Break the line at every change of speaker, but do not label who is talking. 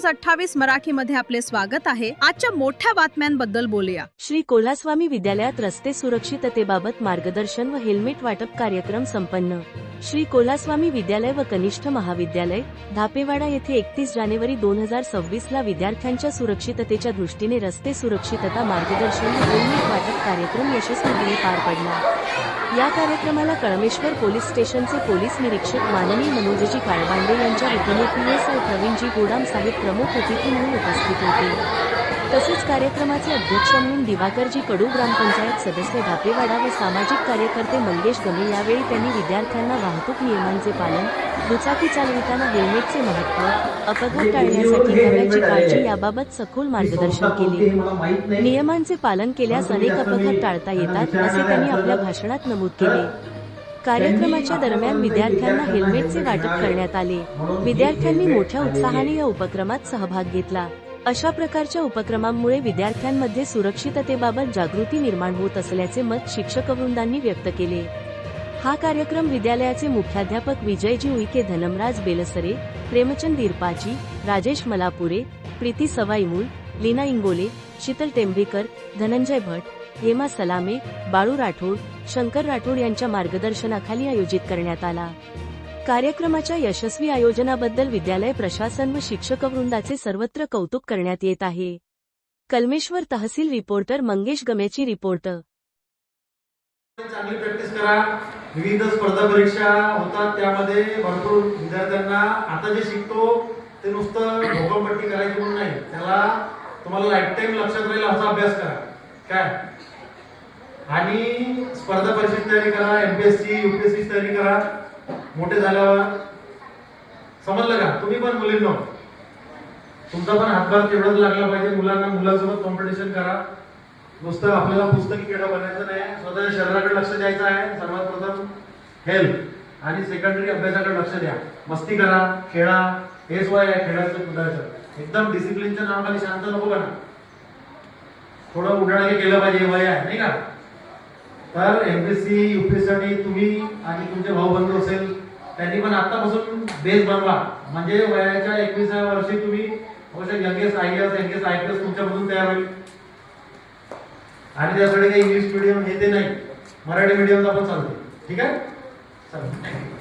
28 मराठीमध्ये आपले स्वागत आहे। आजच्या मोठ्या बातम्यांबद्दल बोलूया।
श्री कोल्हास्वामी विद्यालयात रस्ते सुरक्षिततेबाबत मार्गदर्शन व हेल्मेट वाटप कार्यक्रम संपन्न। श्री कोल्हास्वामी विद्यालय व कनिष्ठ महाविद्यालय धापेवाडा येथे 31 जानेवारी 2026 ला विद्यार्थ्यांच्या सुरक्षिततेच्या दृष्टीने रस्ते सुरक्षितता मार्गदर्शन व हेल्मेट वाटप कार्यक्रम यशस्वीपणे पार पडला। या कार्यक्रमाला कळमेश्वर पोलीस स्टेशनचे पोलीस निरीक्षक माननीय मनोजजी काळबांडे यांच्या वतीने PSI प्रवीणजी गोडाम साहेब प्रमुख अतिथी म्हणून उपस्थित होते। तसेच कार्यक्रमाचे अध्यक्ष म्हणून दिवाकरजी कडू, ग्रामपंचायत सदस्य धापेवाडा व सामाजिक कार्यकर्ते मंगेश गमे। यावेळी त्यांनी विद्यार्थ्यांना वाहतूक नियमांचे पालन, दुचाकी चालविताना हेल्मेटचे महत्त्व, अपघात टाळण्यासाठी घ्यावयाची काळजी याबाबत सखोल मार्गदर्शन केले। नियमांचे पालन केल्यास अनेक अपघात टाळता येतात असे त्यांनी आपल्या भाषणात नमूद केले। कार्यक्रमाच्या दरम्यान विद्यार्थ्यांना हेल्मेटचे वाटप करण्यात आले। विद्यार्थ्यांनी मोठ्या उत्साहाने या उपक्रमात सहभाग घेतला। अशा प्रकारच्या उपक्रमांमुळे विद्यार्थ्यांमध्ये सुरक्षिततेबाबत जागृती निर्माण होत असल्याचे मत शिक्षकवृंदांनी व्यक्त केले। हा कार्यक्रम विद्यालयाचे मुख्याध्यापक विजयजी उईके, धनमराज बेलसरे, प्रेमचंद इरपाची, राजेश मलापुरे, प्रीती सवाईमूल, लीना इंगोले, शीतल टेंभेकर, धनंजय भट, हेमा सलामे, बाळू राठोड, शंकर राठोड यांच्या मार्गदर्शनाखाली आयोजित करण्यात आला। कार्यक्रमाच्या यशस्वी आयोजनाबद्दल विद्यालय प्रशासन व शिक्षकवृंदाचे सर्वत्र कौतुक करण्यात येत आहे। कलमेश्वर तहसील रिपोर्टर मंगेश गमेची रिपोर्ट।
चांगली प्रॅक्टिस करा। विविध स्पर्धा परीक्षा होतात, त्यामध्ये भरपूर विद्यार्थ्यांना आता जे शिकतो ते नुसतं भोगमपट्टी करायची म्हणून नाही, त्याला तुम्हाला लाईफ टाईम लक्षात राहील असा अभ्यास करा काय। आणि स्पर्धा परीक्षेची तयारी करा, MPSC UPSC तयारी करा। मोठे झाल्यावर समजलं का? तुम्ही पण मुलींनो, तुमचा पण हातभार तेवढाच लागला पाहिजे। मुलांसोबत कॉम्पिटिशन करा। नुसतं आपल्याला पुस्तकी किडा बनायचं नाही, स्वतःच्या शरीराकडे लक्ष द्यायचं आहे। सर्वात प्रथम हेल्थ आणि सेकंडरी अभ्यासाकडे लक्ष द्या। मस्ती करा, खेळा, हेच वय आहे खेळाचं कुदायचं। एकदम डिसिप्लिनच्या नावाखाली शांत नको बना, थोडं उठाणे केलं पाहिजे, वय आहे नाही का। तर MPSC UPSC साठी तुम्ही आणि तुमचे भाऊ बंधू असेल त्यांनी पण आतापासून बेस बनवा, म्हणजे वयाच्या 21व्या वर्षी तुम्ही यंगेस्ट IAS यंगेस्ट IPS तुमच्यापासून तयार होईल। आणि त्यासाठी काही इंग्लिश मीडियम हे ते नाही, मराठी मीडियमचा पण चालते, ठीक आहे। चला।